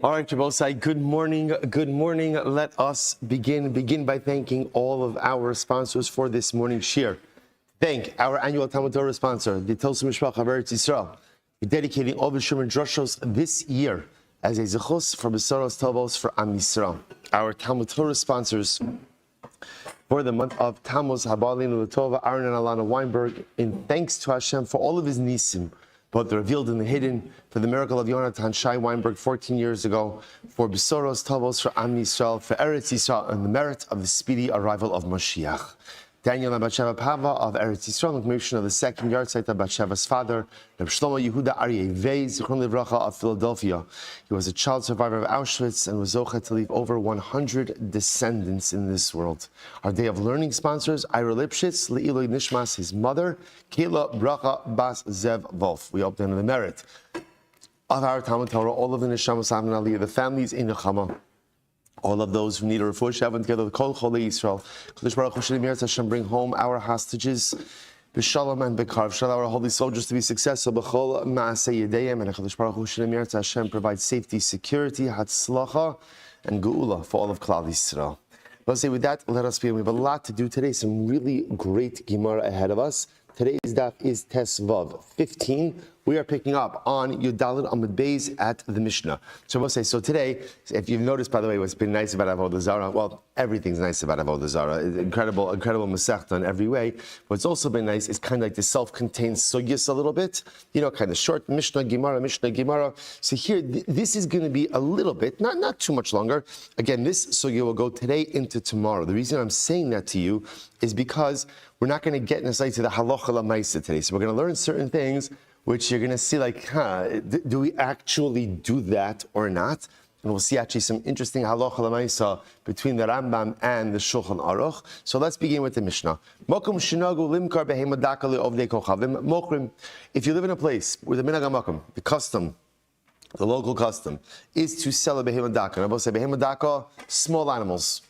All right, Jabosai, good morning. Good morning. Let us begin by thanking all of our sponsors for this morning's shir. Thank our annual Talmud Torah sponsor, the Tosim Mishpach of Eretz Yisrael. We're dedicating all the Shuman Droshos this year as a zechus for Besaros Tovos for Am Yisrael. Our Talmud Torah sponsors for the month of Tammuz, Habalin Lutova, Aaron and Alana Weinberg, in thanks to Hashem for all of his nisim, both the revealed and the hidden, for the miracle of Yonatan Shai Weinberg 14 years ago, for Besaros Tovos for Am Yisrael, for Eretz Yisrael, and the merit of the speedy arrival of Mashiach. Daniel and Batsheva Pava of Eretz Yisrael, in commemoration of the second yard site of Batsheva's father, Reb Shlomo Yehuda Aryeh Vei, Zichron Livracha of Philadelphia. He was a child survivor of Auschwitz and was zocha to leave over 100 descendants in this world. Our day of learning sponsors, Ira Lipschitz, Le'iloi Nishmas, his mother, Kayla Bracha Bas Zev Wolf. We hope to have the merit of our Talmud Torah, all of the Neshamos Avnei Aliyah, the families in Nechama, all of those who need a refuah shavon together with Kol Cholei Yisrael. Kodesh Baruch Hu Shemir Hashem, bring home our hostages, b'shalom and b'karv. Shall our holy soldiers to be successful. B'chol ma'aseh yedayim, and Kodesh Baruch Hu Shemir Hashem provide safety, security, hatzlacha, and geula for all of Klal Yisrael. But say with that, let us begin. We have a lot to do today. Some really great Gemara ahead of us. Today's daf is Tesvav 15. We are picking up on Yudalid Amud Beis at the Mishnah. So we'll say, so today, if you've noticed, by the way, what's been nice about Avoda Zara, well, everything's nice about Avoda Zara. Incredible Masechta in every way. What's also been nice is kind of like the self-contained sugyas a little bit, kind of short Mishnah Gemara. So here, this is going to be a little bit, not too much longer. Again, this sugya will go today into tomorrow. The reason I'm saying that to you is because we're not going to get necessarily to the halacha l'maisa today. So we're going to learn certain things which you're going to see do we actually do that or not? And we'll see actually some interesting halacha l'maisa between the Rambam and the Shulchan Aruch. So let's begin with the Mishnah. Mokum shinagu limkar behema daka le'ovdei kochavim. Mokrim, if you live in a place where the minhag makom, the local custom, is to sell a behema daka. And I will say behema daka, small animals,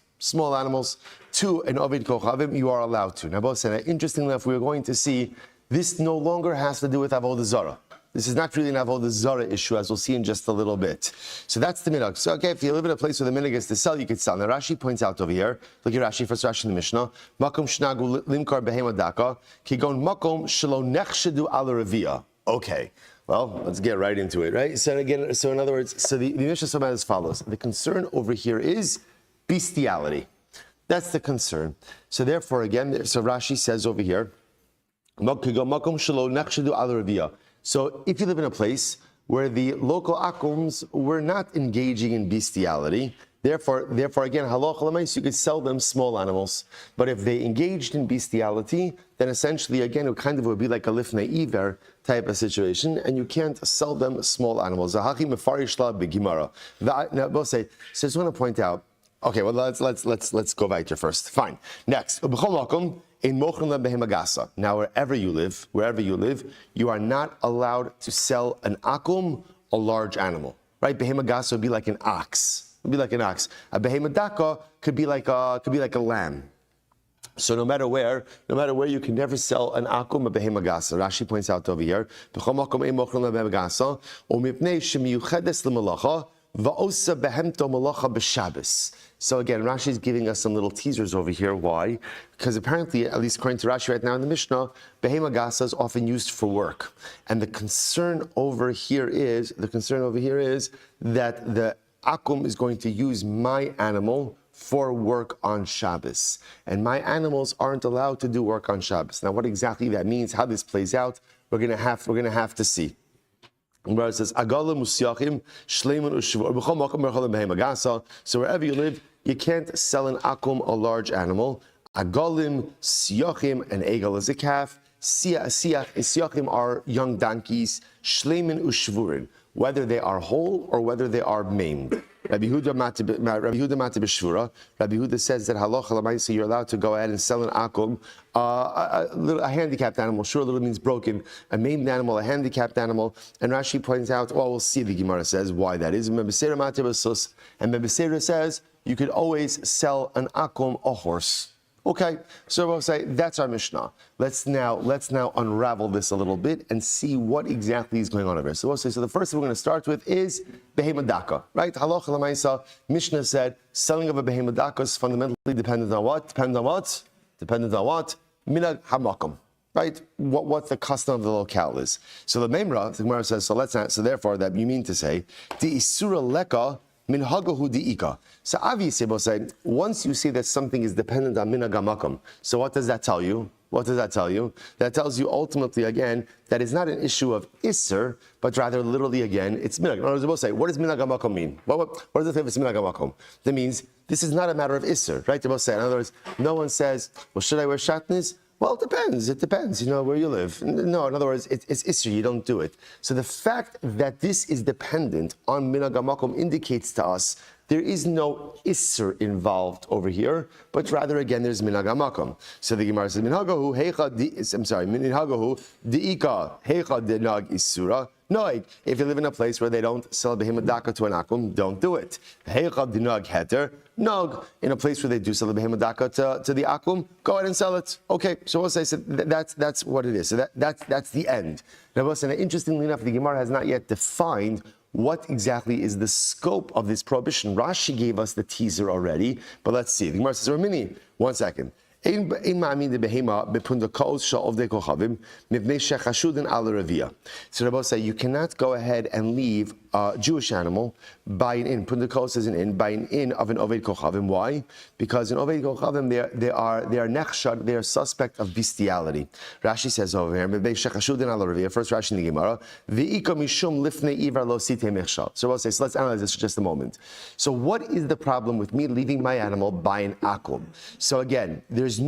to an ovid kochavim, you are allowed to. Now, both said, interestingly enough, we are going to see this no longer has to do with Avoda Zara. This is not really an Avoda Zara issue, as we'll see in just a little bit. So that's the minhag. So, okay, if you live in a place where the minhag is to sell, you could sell. Now, Rashi points out over here, look at Rashi, first Rashi in the Mishnah, Makom shnagu limkar behema daka, kigon makom shelo nechshedu ala revia. Okay. Well, let's get right into it, right? So in other words, the Mishnah is as follows. The concern over here is bestiality. That's the concern. So therefore, again, so Rashi says over here, so if you live in a place where the local akums were not engaging in bestiality, therefore again, halacha l'mais, you could sell them small animals. But if they engaged in bestiality, then essentially, again, it kind of would be like a lifnei iver type of situation, and you can't sell them small animals. Now, both say, so I just want to point out. Okay, well let's go weiter first. Fine. Next, now wherever you live, you are not allowed to sell an akum, a large animal. Right? Behemagasa would be like an ox. A behemadaka could be like a lamb. So no matter where, you can never sell an akum, a behemagasa. Rashi points out over here. So again, Rashi is giving us some little teasers over here. Why? Because apparently, at least according to Rashi right now in the Mishnah, behema gasa is often used for work. And the concern over here is that the akum is going to use my animal for work on Shabbos. And my animals aren't allowed to do work on Shabbos. Now, what exactly that means, how this plays out, we're going to have to see. Where it says, so wherever you live, you can't sell an akum, a large animal. Agalim, siyachim, an egal is a calf. Siyachim are young donkeys. Shleimin ushvurin, whether they are whole or whether they are maimed. Rabbi Yehuda Mati b'shvura. Rabbi Yehuda says that halacha l'maisa you're allowed to go ahead and sell an akum, a handicapped animal. Sure, little means broken. A maimed animal, a handicapped animal. And Rashi points out, well, we'll see. The Gemara says why that is. And Mebesera says you could always sell an akum, a horse. Okay, so we'll say that's our Mishnah. Let's now unravel this a little bit and see what exactly is going on over here. So we'll say, so the first thing we're going to start with is Behema Daka, right? Halacha l'maisa, Mishnah said selling of a Behema Daka is fundamentally dependent on what? Dependent on what? Minag hamakom. Right? What the custom of the locale is. So the Gemara says, so therefore that you mean to say, the isura leka min hagahu diika. So obviously we'll say, once you say that something is dependent on minag hamakom, so what does that tell you? That tells you ultimately, again, that it's not an issue of isser, but rather literally, again, it's minag. In other words, we'll say, what does minag hamakom mean? What does it say if it's minag hamakom? That means this is not a matter of isser, right? We'll say, in other words, no one says, well, should I wear shatnez? Well, it depends, where you live. No, in other words, it's isser, you don't do it. So the fact that this is dependent on minag hamakom indicates to us there is no isser involved over here, but rather, again, there's minag hamakom. So the Gemara says, minhagahu diika heicha denag isura. No, if you live in a place where they don't sell behemah daka to an akum, don't do it. Heicha dinag heter. No, in a place where they do sell the behemah daka to the akum, go ahead and sell it. Okay, so we'll say, so that's what it is. So that's the end. Now, listen, interestingly enough, the Gemara has not yet defined what exactly is the scope of this prohibition. Rashi gave us the teaser already, but let's see. The Gemara says, Ramini, 1 second. So Rabbi say you cannot go ahead and leave a Jewish animal by an inn. Pundakos is an inn, by an inn of an Oved Kochavim. Why? Because in Oved Kochavim they are nechshad, they are suspect of bestiality. Rashi says over here, first Rashi in the Gemara, so we'll say, so let's analyze this for just a moment. So what is the problem with me leaving my animal by an akum? So again, there is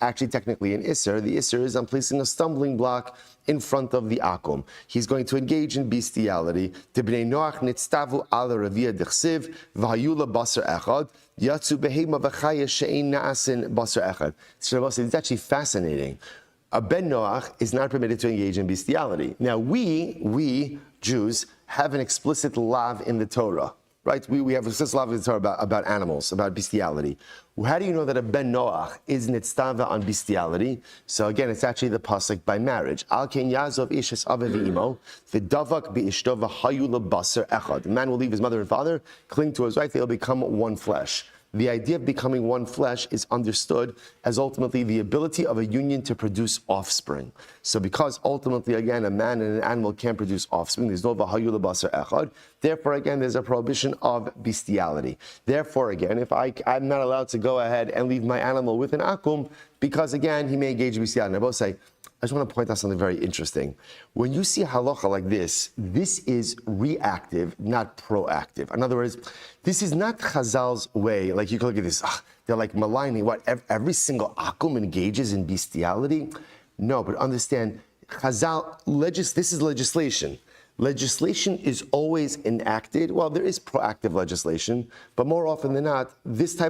actually technically an isser. The isser is I'm placing a stumbling block in front of the akum. He's going to engage in bestiality. Tibnei Noach nitztavu ala ravia dechsiv v'hayula basar echad yatsu behema v'chaya she'ein na'asin basar echad. So it's actually fascinating. A ben Noach is not permitted to engage in bestiality. Now we Jews have an explicit lav in the Torah. Right? We have a lav in the Torah about animals, about bestiality. How do you know that a ben Noach is nitztava on bestiality? So again, it's actually the pasuk by marriage. Al ken yazov ishes ave v'imo v'davak bi'ishto v'hayu lebasar echad. The man will leave his mother and father, cling to his wife, they'll become one flesh. The idea of becoming one flesh is understood as ultimately the ability of a union to produce offspring. So because ultimately, again, a man and an animal can't produce offspring, there's no v'hayu lebasar echad. Therefore, again, there's a prohibition of bestiality. Therefore, again, if I'm not allowed to go ahead and leave my animal with an akum, because again, he may engage in bestiality. And I both say, I just want to point out something very interesting. When you see halacha like this is reactive, not proactive. In other words, this is not Chazal's way. Like you can look at this, they're like maligning what every single akum engages in bestiality. No, but understand, Chazal, this is legislation. Legislation is always enacted. Well, there is proactive legislation, but more often than not, this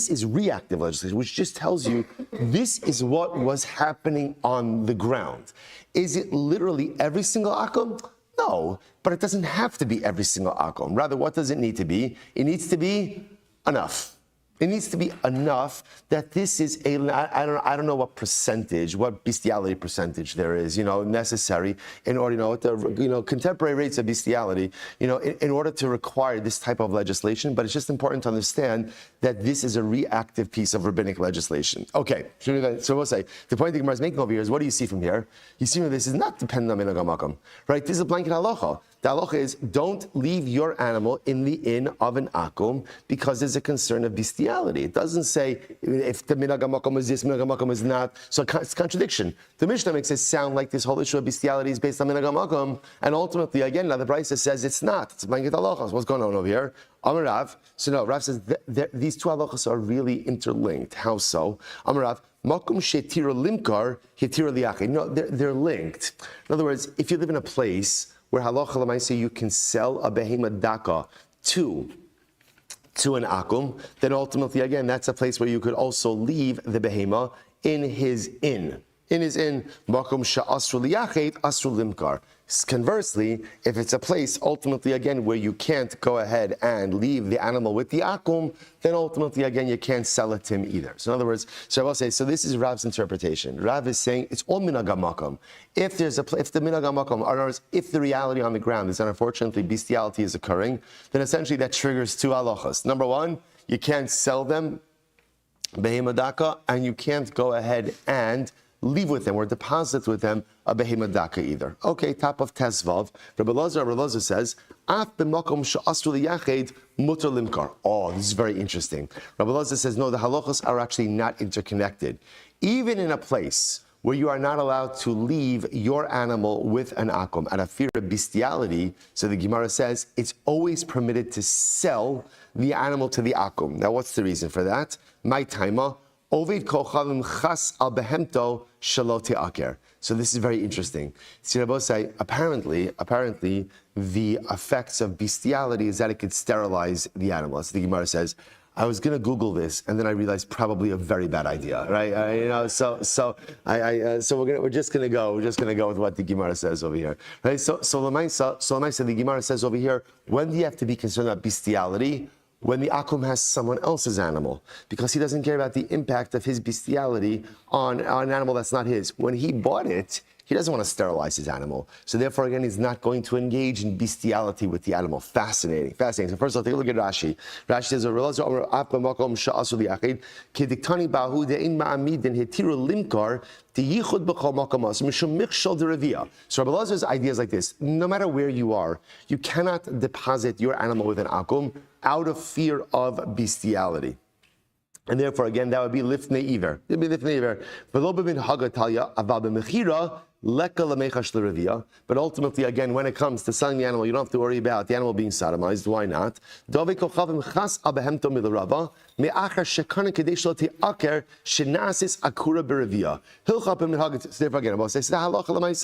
is reactive legislation, which just tells you this is what was happening on the ground. Is it literally every single akum? No, but it doesn't have to be every single akum. Rather, what does it need to be? It needs to be enough. It needs to be enough that this is I don't know what percentage, what bestiality percentage there is, necessary in order, contemporary rates of bestiality, in order to require this type of legislation. But it's just important to understand that this is a reactive piece of rabbinic legislation. Okay, so we'll say, the point the Gemara is making over here is, what do you see from here? You see that this is not dependent on minhag hamakom, right? This is a blanket halacha. The halacha is, don't leave your animal in the inn of an akum because there's a concern of bestiality. It doesn't say if the minhag hamakom is this, minhag hamakom is not. So it's contradiction. The Mishnah makes it sound like this whole issue of bestiality is based on minhag hamakom, and ultimately, again, now the Brisa says it's not. It's a blanket halacha. What's going on over here? Amar Rav. So no, Rav says these two halachas are really interlinked. How so? Amar Rav. Makom shetira limkar hitira liachid. No, they're linked. In other words, if you live in a place where halacha l'maaseh you can sell a behemah daka to an akum, then ultimately, again, that's a place where you could also leave the behemah in his inn. In is in, makom she'asru liyachet, asru limkar. Conversely, if it's a place, ultimately, again, where you can't go ahead and leave the animal with the akum, then ultimately, again, you can't sell it to him either. So in other words, so I will say, so this is Rav's interpretation. Rav is saying it's all minhag hamakom. If the minhag hamakom, or in other words, if the reality on the ground is that unfortunately bestiality is occurring, then essentially that triggers two halachas. Number one, you can't sell them behemadaka, and you can't go ahead and leave with them or deposit with them a behemadaka either. Okay, top of Tesvav. Rabbi Elazar says, Af b'makom she'asru liyached mutar limkar. Oh, this is very interesting. Rabbi Elazar says, no, the halachos are actually not interconnected. Even in a place where you are not allowed to leave your animal with an akum out of fear of bestiality, so the Gemara says, it's always permitted to sell the animal to the akum. Now, what's the reason for that? My taima. Ovid kochavim chas al behemto shalot aker. So this is very interesting. Say, apparently, the effects of bestiality is that it could sterilize the animal. As the Gemara says, I was going to Google this, and then I realized probably a very bad idea, right? So we're just going to go with what the Gemara says over here, right? So the Gemara says over here, when do you have to be concerned about bestiality? When the akum has someone else's animal, because he doesn't care about the impact of his bestiality on an animal that's not his. When he bought it, he doesn't want to sterilize his animal. So therefore, again, he's not going to engage in bestiality with the animal. Fascinating. So first of all, take a look at Rashi. Rashi says, so Rabbi Elazar's idea is like this. No matter where you are, you cannot deposit your animal with an akum out of fear of bestiality. And therefore, again, that would be lifnei iver. It would be lifnei iver. But ultimately, again, when it comes to selling the animal, you don't have to worry about the animal being sodomized. Why not?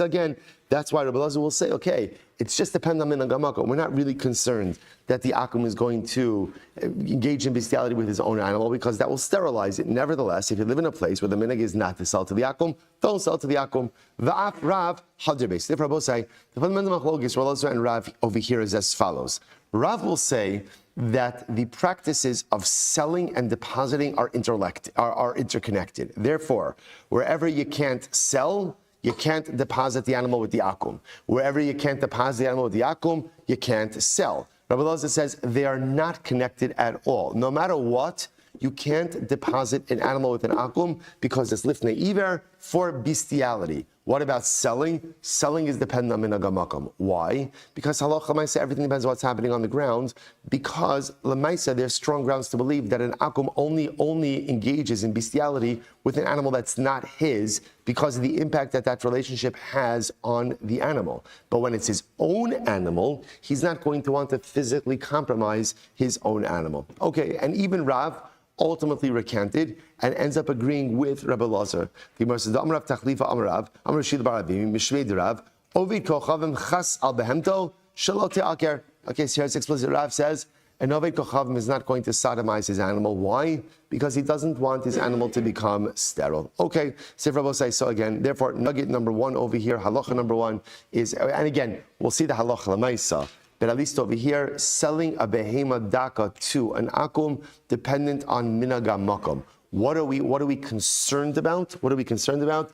Again, that's why Rabbi Elazar will say, okay, it's just dependent on minhag hamakom. We're not really concerned that the akum is going to engage in bestiality with his own animal, because that will sterilize it. Nevertheless, if you live in a place where the minhag is not to sell to the akum, don't sell to the akum. Va'af Rav hadir beis. Therefore, Rabbi say the fundamental machlokes Rabbi Elazar and Rav over here is as follows. Rav will say that the practices of selling and depositing are interconnected. Therefore, wherever you can't sell, you can't deposit the animal with the akum. Wherever you can't deposit the animal with the akum, you can't sell. Rabbi Elazar says they are not connected at all. No matter what, you can't deposit an animal with an akum because it's lifnei iver for bestiality. What about selling? Selling is dependent on minhag hamakom. Why? Because halacha l'maisa, everything depends on what's happening on the ground. Because l'maisa, there's strong grounds to believe that an akum only engages in bestiality with an animal that's not his, because of the impact that relationship has on the animal. But when it's his own animal, he's not going to want to physically compromise his own animal. Okay, and even Rav ultimately recanted and ends up agreeing with Rabbi Elazar. The Gemara says, "Amrav tachlifa amrav, amrav shil barabim mishvei derav, ovid kochavim chas al behemto shalot aker." Okay, so here's explicit. Rav says, an ovid kochavim is not going to sodomize his animal. Why? Because he doesn't want his animal to become sterile. Okay, so Rabbi says so again. Therefore, nugget number one over here, halacha number one is, and again, we'll see the halacha l'maisa. But at least over here, selling a behema daka to an akum dependent on minhag hamakom. What are we concerned about? We're concerned about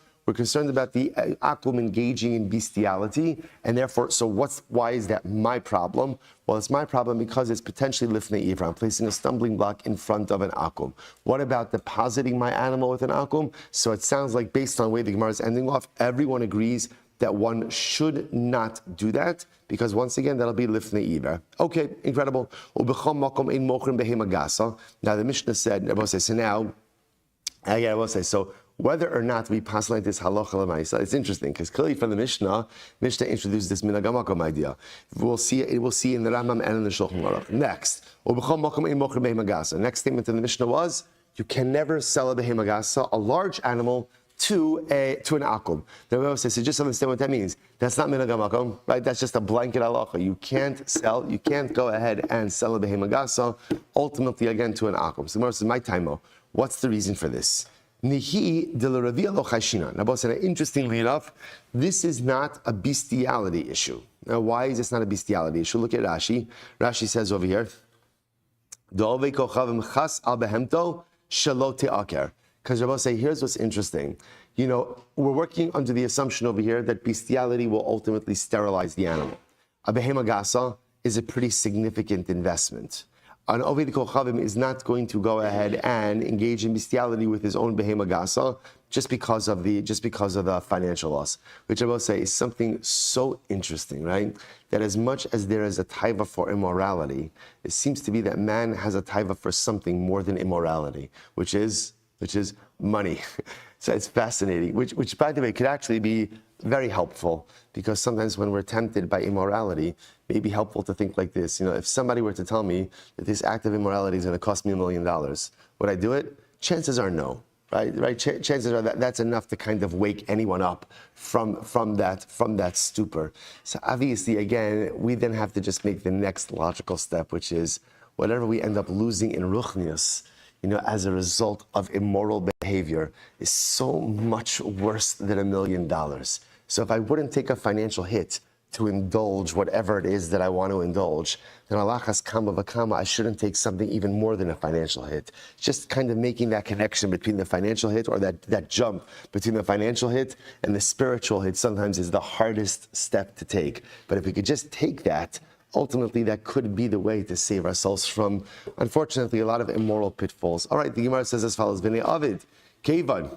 the akum engaging in bestiality, and therefore, why is that my problem? Well, it's my problem because it's potentially lifnei iver. I'm placing a stumbling block in front of an akum. What about depositing my animal with an akum? So it sounds like, based on the way the Gemara is ending off, everyone agrees that one should not do that, because once again, that'll be lifnei iver. Okay, incredible. Now the Mishnah said, so whether or not we pass like this halacha l'maisa, it's interesting, because clearly from the Mishnah introduced this minhag hamakom idea. We'll see in the Rambam and in the Shulchan Aruch. Next, next statement in the Mishnah was, you can never sell a behema gasa, a large animal, to an akum. The Rebbe says, so just understand what that means. That's not minhag hamakom, right? That's just a blanket halacha. You can't go ahead and sell a behema gasa, ultimately again to an akum. So the Gemara says, my taimo, what's the reason for this? Nihi de la Ravia lo chashinan. Now, interestingly enough, this is not a bestiality issue. Now, why is this not a bestiality issue? Look at Rashi. Rashi says over here, because Rabbi say, here's what's interesting. We're working under the assumption over here that bestiality will ultimately sterilize the animal. A behema gasa is a pretty significant investment. An Oved Kochavim is not going to go ahead and engage in bestiality with his own behema gasa just because of the financial loss, which I will say is something so interesting, right? That as much as there is a taiva for immorality, it seems to be that man has a taiva for something more than immorality, which is money. So it's fascinating, which by the way could actually be very helpful, because sometimes when we're tempted by immorality, it may be helpful to think like this. If somebody were to tell me that this act of immorality is going to cost me $1 million, would I do it? Chances are no, right? Chances are that's enough to kind of wake anyone up from that stupor. So obviously, again, we then have to just make the next logical step, which is whatever we end up losing in ruchnius, as a result of immoral behavior, is so much worse than $1 million. So if I wouldn't take a financial hit to indulge whatever it is that I want to indulge, then alachas kama v'kama, I shouldn't take something even more than a financial hit. Just kind of making that connection between the financial hit, or that jump between the financial hit and the spiritual hit, sometimes is the hardest step to take. But if we could just take that, ultimately, that could be the way to save ourselves from, unfortunately, a lot of immoral pitfalls. All right, the Gemara says as follows: V'nei Avid, Kevan,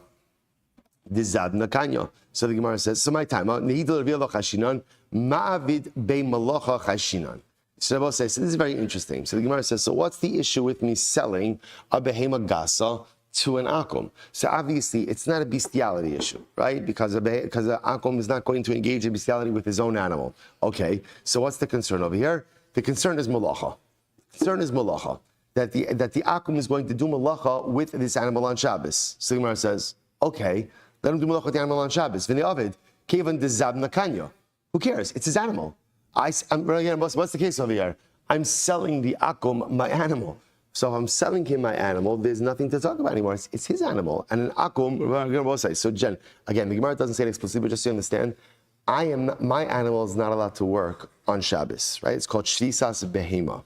Dizad Nakanyo. So the Gemara says, so my time, Nehidol Revielo Chashinan, Ma'avid Bei Malacha Chashinan. So this is very interesting. So the Gemara says, so what's the issue with me selling a behema gasa to an akum? So obviously, it's not a bestiality issue, right? Because the akum is not going to engage in bestiality with his own animal. Okay, so what's the concern over here? The concern is malacha. That the akum is going to do malacha with this animal on Shabbos. So the Gemara says, okay, let him do malacha with the animal on Shabbos. V'nei Avid, kevan dezab nakanya. Who cares? It's his animal. What's the case over here? I'm selling the akum, my animal. So if I'm selling him my animal, there's nothing to talk about anymore. It's his animal. And an akum, we're going to both say. So Jen, again, the Gemara doesn't say it explicitly, but just so you understand, my animal is not allowed to work on Shabbos, right? It's called shvisas behema.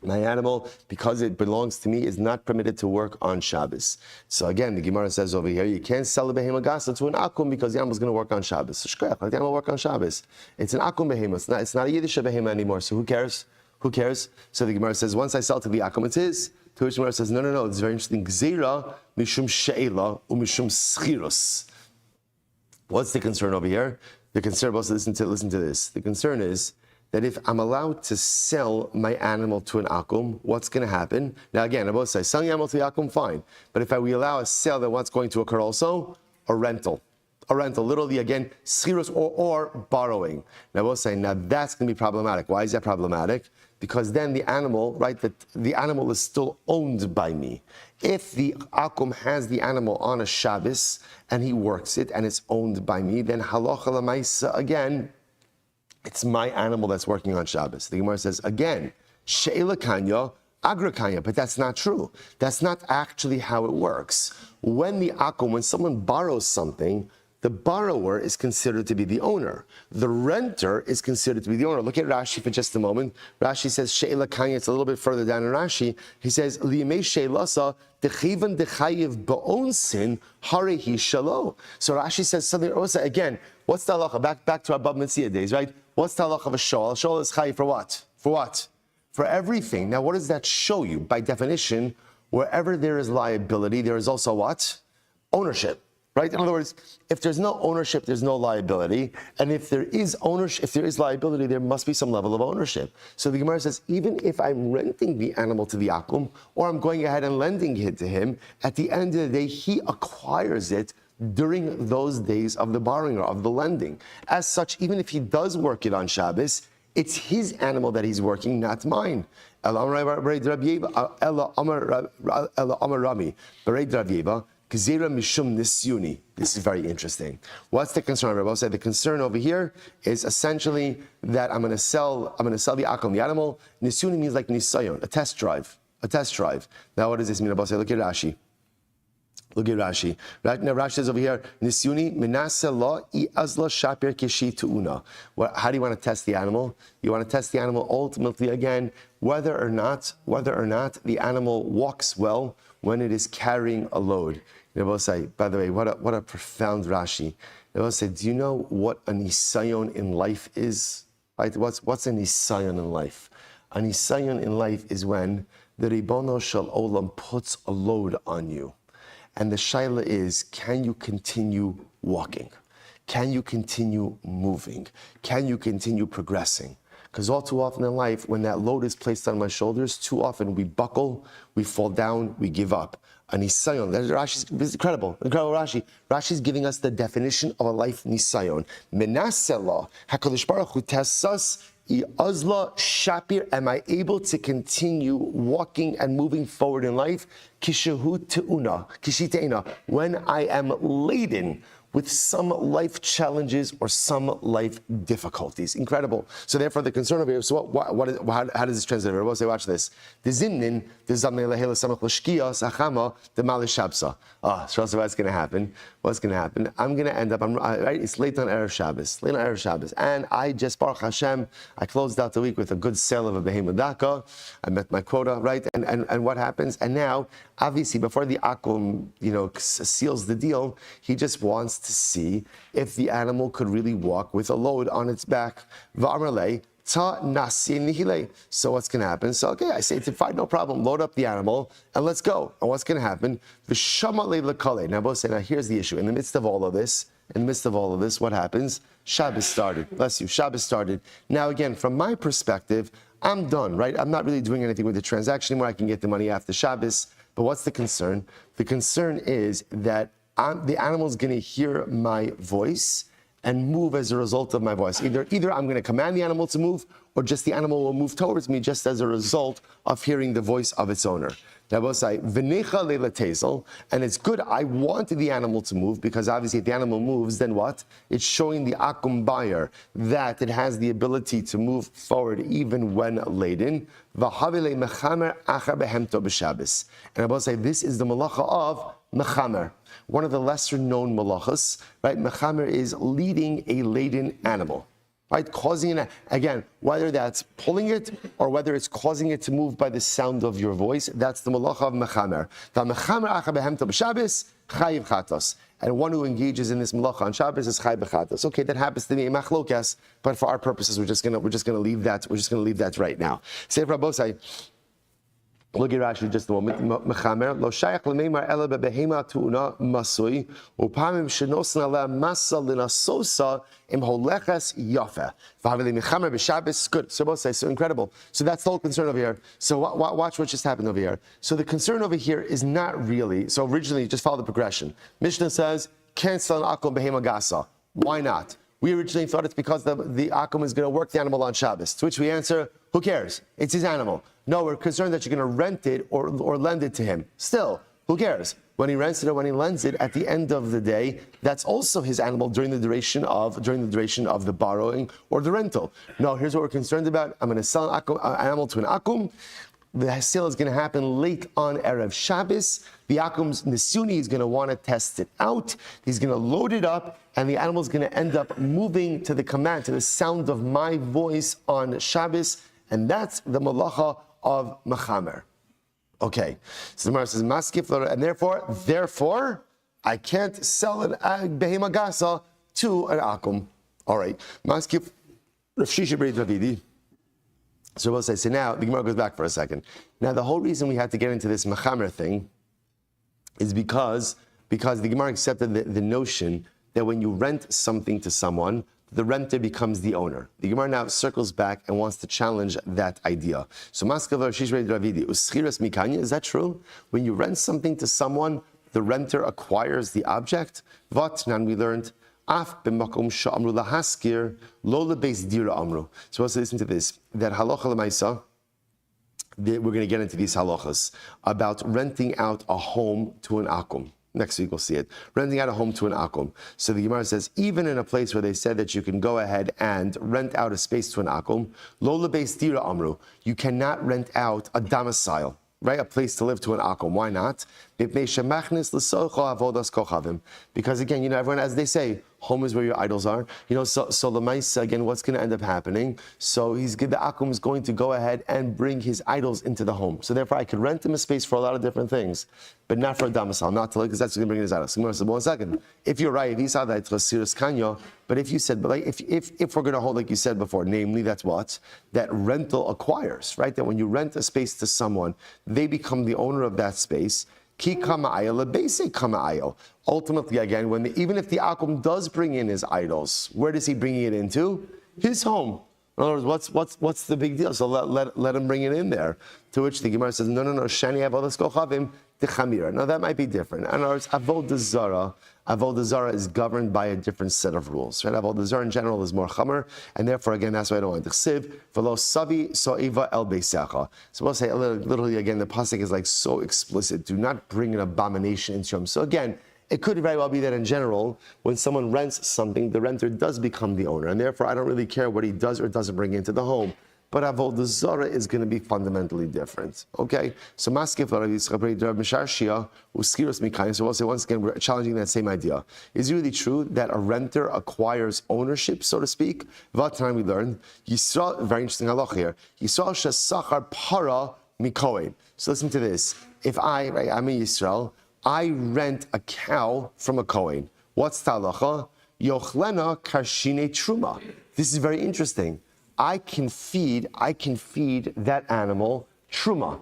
My animal, because it belongs to me, is not permitted to work on Shabbos. So again, the Gemara says over here, you can't sell a behema gasa to an akum because the animal is going to work on Shabbos. So shkrech, let the animal work on Shabbos. It's an akum behema. It's not a Yiddish behema anymore. So who cares? Who cares? So the Gemara says, once I sell to the akum, it's his. To which the Gemara says, no, it's very interesting. Zara mishum she'ela umishum schirus. What's the concern over here? The concern, also listen to this. The concern is that if I'm allowed to sell my animal to an akum, what's going to happen? Now again, I both say, selling the animal to the akum, fine. But if we allow a sale, then what's going to occur also? A rental, literally again, schirus or borrowing. Now we'll say, now that's going to be problematic. Why is that problematic? Because then the animal, right, the animal is still owned by me. If the akum has the animal on a Shabbos and he works it and it's owned by me, then halacha l'maisa, again, it's my animal that's working on Shabbos. The Gemara says, again, she'ela kanya, agra kanya, but that's not true. That's not actually how it works. When someone borrows something, the borrower is considered to be the owner. The renter is considered to be the owner. Look at Rashi for just a moment. Rashi says, she'ela kanya, it's a little bit further down in Rashi. He says, liyimei she'elasa, dechivan dechayiv ba'onsin, harehi shalo. So Rashi says something, again, what's the halacha? Back to our Bab Metzia days, right? What's the halacha of a shol? A shol is chayiv for what? For what? For everything. Now, what does that show you? By definition, wherever there is liability, there is also what? Ownership. Right? In other words, if there's no ownership, there's no liability. And if there is ownership, if there is liability, there must be some level of ownership. So the Gemara says, even if I'm renting the animal to the akum, or I'm going ahead and lending it to him, at the end of the day, he acquires it during those days of the borrowing or of the lending. As such, even if he does work it on Shabbos, it's his animal that he's working, not mine. This is very interesting. What's the concern? Rabbi said the concern over here is essentially that I'm going to sell the akum, the animal. Nisyuni means like nisayon, a test drive. Now, what does this mean? Rabbi said, look at Rashi. Look at Rashi. Now Rashi says over here, Nisyuni minasa lo I azla shapir kishi tuuna. How do you want to test the animal? You want to test the animal ultimately again, whether or not the animal walks well when it is carrying a load. They both say, by the way, what a profound Rashi. They both say, do you know what a nisayon in life is? Right? What's a nisayon in life? A nisayon in life is when the Ribono Shel Olam puts a load on you. And the shaila is, can you continue walking? Can you continue moving? Can you continue progressing? Because all too often in life, when that load is placed on my shoulders, too often we buckle, we fall down, we give up. A nisayon. This is incredible Rashi. Rashi is giving us the definition of a life nisayon. Menasela, HaKadosh Baruch Hu tests us. Azla Shapir, am I able to continue walking and moving forward in life? Kishahu te'una, kishiteina, when I am laden with some life challenges or some life difficulties. Incredible. So therefore, the concern over here. So how does this translate? Everybody say, watch this. The zimnin, the zamne lehela samach l'shkia sachama the malishabsa. So what's going to happen? What's going to happen? I'm going to end up. Right? It's late on Erev Shabbos. And I just Baruch Hashem. I closed out the week with a good sale of a behemoth daka. I met my quota, right? And what happens? And now, obviously, before the akum, seals the deal, he just wants to see if the animal could really walk with a load on its back. So what's going to happen? So, okay, I say to fine, no problem, load up the animal and let's go. And what's going to happen? Now, both say, now here's the issue. In the midst of all of this, what happens? Shabbos started. Bless you. Shabbos started. Now, again, from my perspective, I'm done, right? I'm not really doing anything with the transaction anymore. I can get the money after Shabbos. But what's the concern? The concern is that the animal's going to hear my voice and move as a result of my voice. Either I'm going to command the animal to move, or just the animal will move towards me just as a result of hearing the voice of its owner. And it's good, I want the animal to move, because obviously if the animal moves, then what? It's showing the akum buyer that it has the ability to move forward even when laden. And I will say this is the malacha of mechamer, one of the lesser known malachas, right? Mechamer is leading a laden animal, right? Causing it, again, whether that's pulling it or whether it's causing it to move by the sound of your voice, that's the malacha of mechamer. The mechamer acha behemto b'Shabbos chayiv chatos, and one who engages in this malacha on Shabbos is chayiv chatos. Okay, that happens to be a machlokas, but for our purposes, we're just gonna leave that. We're just gonna leave that right now. Say Rabosai. Look at Rashi just a moment. Mechamer lo shayach lemeimar ela bebehema tuuna masui upamim shenosna la masa linasosa im holeches yafe. V'haveli mechamer b'Shabbos. Good. So both say so incredible. So that's the whole concern over here. So watch what just happened over here. So the concern over here is not really. So originally, just follow the progression. Mishnah says cancel an akum behema gasa. Why not? We originally thought it's because the akum is going to work the animal on Shabbos. To which we answer, who cares? It's his animal. No, we're concerned that you're going to rent it or lend it to him. Still, who cares? When he rents it or when he lends it, at the end of the day, that's also his animal during the duration of the borrowing or the rental. No, here's what we're concerned about. I'm going to sell an animal to an akum. The sale is going to happen late on Erev Shabbos. The akum's nisuni is going to want to test it out. He's going to load it up, and the animal is going to end up moving to the command, to the sound of my voice on Shabbos, and that's the malacha of mechamer. Okay, so the Gemara says maskif, and therefore, I can't sell an behema gasa to an akum. All right, maskif, Rav Shisha B'rei Davidi. So we'll say, so now the Gemara goes back for a second. Now the whole reason we had to get into this mechamer thing is because the Gemara accepted the notion that when you rent something to someone, the renter becomes the owner. The Gemara now circles back and wants to challenge that idea. So Maskavar Shishvei Dravidi, Uschiras Mikanya, is that true? When you rent something to someone, the renter acquires the object? Vatnan, we learned, Af b'makom sha'amru lahaskir, lo lebeis dira amru. So let's listen to this, that halacha l'maisa, we're going to get into these halachas about renting out a home to an akum. Next week we'll see it. Renting out a home to an akum. So the Gemara says, even in a place where they said that you can go ahead and rent out a space to an akum, lo lebeis dira amru, you cannot rent out a domicile. right? A place to live to an akum. Why not? Because again, everyone, as they say, home is where your idols are. So the mice, again, what's going to end up happening? So the akum is going to go ahead and bring his idols into the home. So therefore, I could rent him a space for a lot of different things, but not for a domicile, not to live, because that's going to bring his idols. So 1 second. If you're right, if he saw that it's chasiras kanyo, but if you said, but if we're going to hold like you said before, namely that's what that rental acquires, right? That when you rent a space to someone, they become the owner of that space. Ki kama'ayel, lebese kama'ayel. Ultimately, again, even if the akum does bring in his idols, where does he bring it into? His home. In other words, what's the big deal? So let him bring it in there. To which the Gemara says, no, shani avodas kochavim dechamira. Now that might be different. In other words, Avoda Zara is governed by a different set of rules. Right? Avoda Zara in general is more chamer, and therefore again that's why I don't want to chsiv v'lo savi so'iva el beisecha. So we'll say literally again the pasuk is like so explicit. Do not bring an abomination into your home. So again, it could very well be that in general, when someone rents something, the renter does become the owner, and therefore I don't really care what he does or doesn't bring into the home. But Avoda Zara is going to be fundamentally different. Okay? So Maskif Rabbi Misharshia, Uskiros Mikayim. So we'll say once again, we're challenging that same idea. Is it really true that a renter acquires ownership, so to speak? What time we learned? Yisrael, very interesting halach here. Yisrael shesachar para mikohen. So listen to this. If I'm in Yisrael, I rent a cow from a Kohen. What's the halacha? Yochlena karshine truma. This is very interesting. I can feed that animal truma.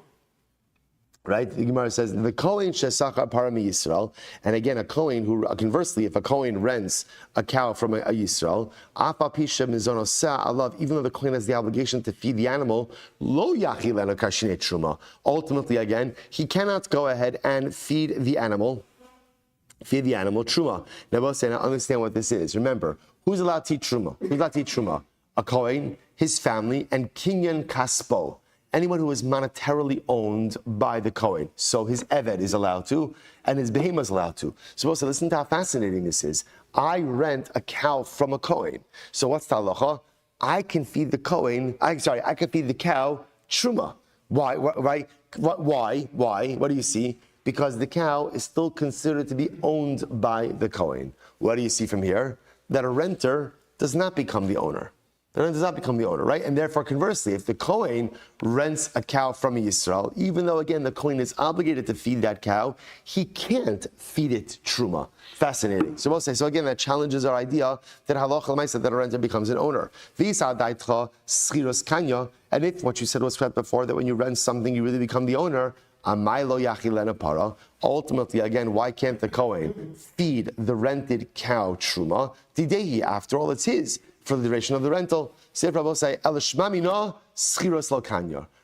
Right? The Gemara says the Kohen shesachar para mi Yisrael, and again a Kohen who conversely, if a Kohen rents a cow from a Yisrael, afa pisha mizonosah alav, even though the Kohen has the obligation to feed the animal, lo yachi lena kashine truma. Ultimately, again, he cannot go ahead and feed the animal truma. Now, we'll say, now understand what this is. Remember, who's allowed to eat truma? Who's allowed to eat truma? A Kohen, his family, and kinyan kaspo. Anyone who is monetarily owned by the Kohen. So his Eved is allowed to, and his Behema is allowed to. So also listen to how fascinating this is. I rent a cow from a Kohen. So what's the halacha? I can feed the Kohen, I can feed the cow truma. Why? Right? Why? What do you see? Because the cow is still considered to be owned by the Kohen. What do you see from here? That a renter does not become the owner. The renter does not become the owner, right? And therefore, conversely, if the Kohen rents a cow from a Yisrael, even though, again, the Kohen is obligated to feed that cow, he can't feed it truma. Fascinating. So we'll say, so again, that challenges our idea that halacha l'maisa that a renter becomes an owner. And if what you said was correct before, that when you rent something, you really become the owner, ultimately, again, why can't the Kohen feed the rented cow truma? Didehi, after all, it's his for the duration of the rental.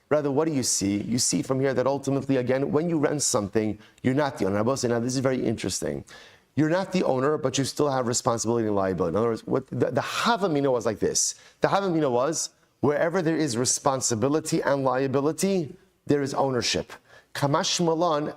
Rather, what do you see? You see from here that ultimately, again, when you rent something, you're not the owner. Now, this is very interesting. You're not the owner, but you still have responsibility and liability. In other words, what the Havamina was like this. The Havamina was, wherever there is responsibility and liability, there is ownership. Kamash Malan,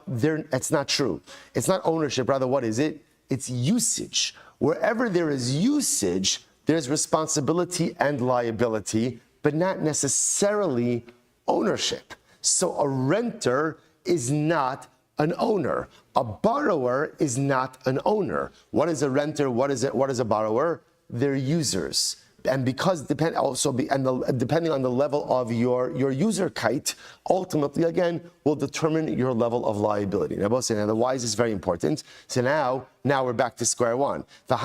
it's not true. It's not ownership. Rather, what is it? It's usage. Wherever there is usage, there's responsibility and liability, but not necessarily ownership. So a renter is not an owner. A borrower is not an owner. What is a renter? What is a borrower? They're users. And because depending on the level of your user kite, ultimately again will determine your level of liability. Now, the why is very important. So now we're back to square one. So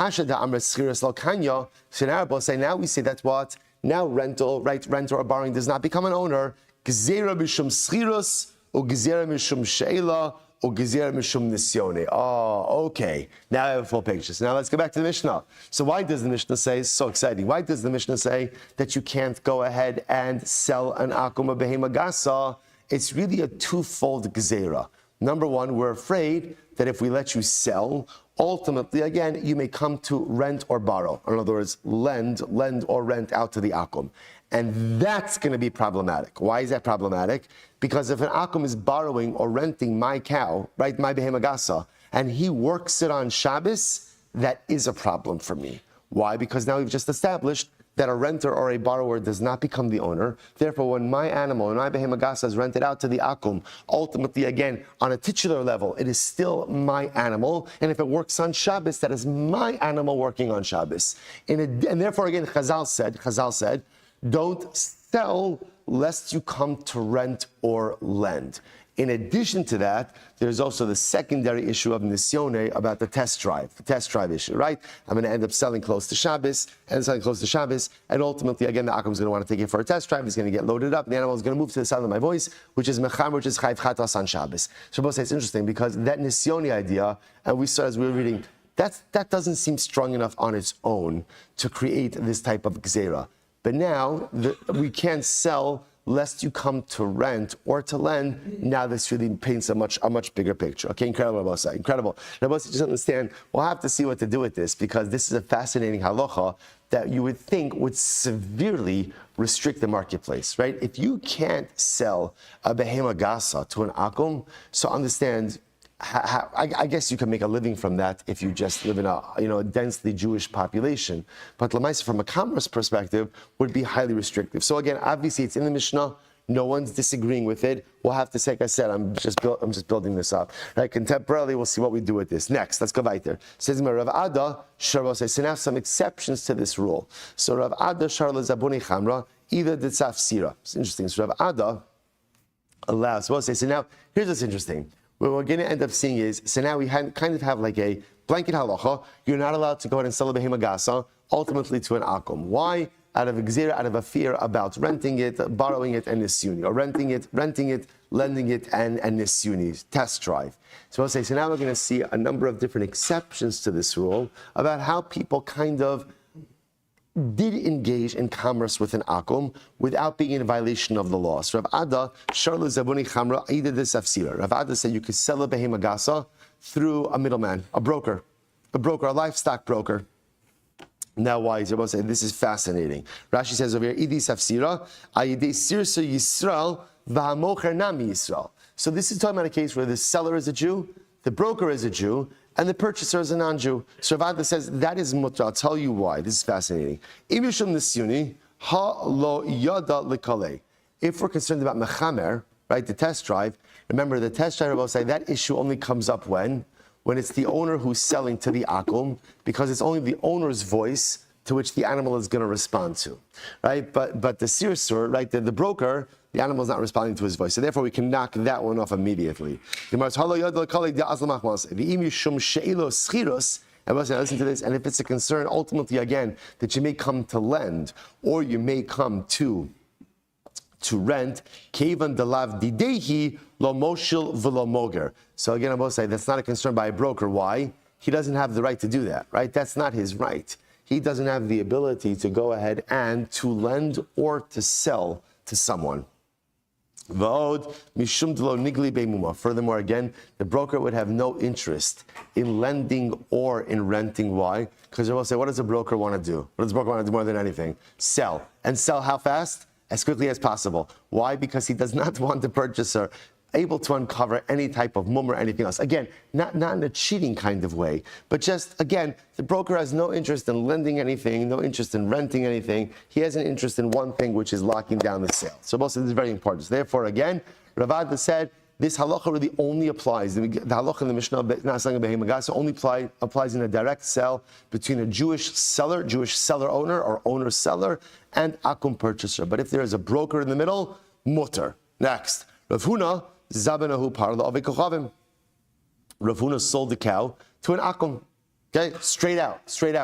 now we say that's what now rental or borrowing does not become an owner. Gzera mishum schiros or gzera mishum sheila. Oh, okay. Now I have a full picture. So now let's go back to the Mishnah. So why does the Mishnah say, it's so exciting, why does the Mishnah say that you can't go ahead and sell an akuma behema gasa? It's really a twofold gzera. Number one, we're afraid that if we let you sell, ultimately, again, you may come to rent or borrow. In other words, lend or rent out to the akum. And that's going to be problematic. Why is that problematic? Because if an akum is borrowing or renting my cow, right, my behema gasa, and he works it on Shabbos, that is a problem for me. Why? Because now we've just established that a renter or a borrower does not become the owner. Therefore, when my animal, when my behema gasa is rented out to the akum, ultimately, again, on a titular level, it is still my animal. And if it works on Shabbos, that is my animal working on Shabbos. And therefore, again, Chazal said, don't sell lest you come to rent or lend. In addition to that, there's also the secondary issue of Nisyone about the test drive issue, right? I'm going to end up selling close to Shabbos, and ultimately, again, the Akum's going to want to take it for a test drive. He's going to get loaded up, and the animal is going to move to the sound of my voice, which is Chayv Chatas on Shabbos. So both say it's interesting because that Nisyone idea, and we saw as we were reading, that doesn't seem strong enough on its own to create this type of Gzera. But now, we can't sell lest you come to rent or to lend. Now this really paints a much bigger picture. Okay, incredible, Rabbi. Incredible. Rabbi just understand, we'll have to see what to do with this because this is a fascinating halacha that you would think would severely restrict the marketplace, right? If you can't sell a behema gasa to an akum, so understand, I guess you can make a living from that if you just live in a densely Jewish population. But Lamaisa, from a commerce perspective, would be highly restrictive. So again, obviously it's in the Mishnah. No one's disagreeing with it. We'll have to say, like I said, I'm just building this up. Right? Contemporarily, we'll see what we do with this. Next, let's go weiter. Says Rav Ada, so now some exceptions to this rule. So Rav Ada Sharla Zabuni Chamra, either the Tzaf Sira. It's interesting. So Rav Ada allows. So now here's what's interesting. What we're going to end up seeing is, so now we kind of have like a blanket halacha. You're not allowed to go ahead and sell a behema gasa ultimately to an akum. Why? Out of a gzera, out of a fear about renting it, borrowing it, and nisyuni, or renting it, lending it, and nisyuni, test drive. So I'll say, so now we're going to see a number of different exceptions to this rule about how people kind of did engage in commerce with an akum without being in violation of the law. So Rav Ada, Sharla Zabuni Chamra, Ida de Safsira. Rav Ada said you could sell a behema gasa through a middleman, a broker, a livestock broker. Now why? Is about to say this is fascinating. Rashi says over here, Idi Safsira, Ayide Sirsa Yisrael, Vahamocher Nami Yisrael. So this is talking about a case where the seller is a Jew, the broker is a Jew, and the purchaser is a non-Jew. So Rav Ada says that is mutter. I'll tell you why. This is fascinating. If we're concerned about mechamer, right, the test drive, remember the test drive will say that issue only comes up when it's the owner who's selling to the akum, because it's only the owner's voice to which the animal is going to respond to, right? But the sirsur, right, the broker, the animal is not responding to his voice. So therefore, we can knock that one off immediately. And listen to this, and if it's a concern, ultimately, again, that you may come to lend, or you may come to rent, kevan delav didehi lo moshil v'lo moger. So again, I will say that's not a concern by a broker. Why? He doesn't have the right to do that, right? That's not his right. He doesn't have the ability to go ahead and to lend or to sell to someone. Furthermore, again, the broker would have no interest in lending or in renting. Why? Because they will say, what does a broker want to do? What does a broker want to do more than anything? Sell. And sell how fast? As quickly as possible. Why? Because he does not want the purchaser able to uncover any type of mum or anything else. Again, not in a cheating kind of way, but just, again, the broker has no interest in lending anything, no interest in renting anything. He has an interest in one thing, which is locking down the sale. So both of this is very important. So therefore, again, Rav Ada said, this halacha really only applies, the halacha in the Mishnah only applies in a direct sale between a Jewish seller owner or owner seller, and akum purchaser. But if there is a broker in the middle, mutter. Next, Rav Huna, Zabanahu parla avekochavim. Rav Huna sold the cow to an akum. Okay, straight out,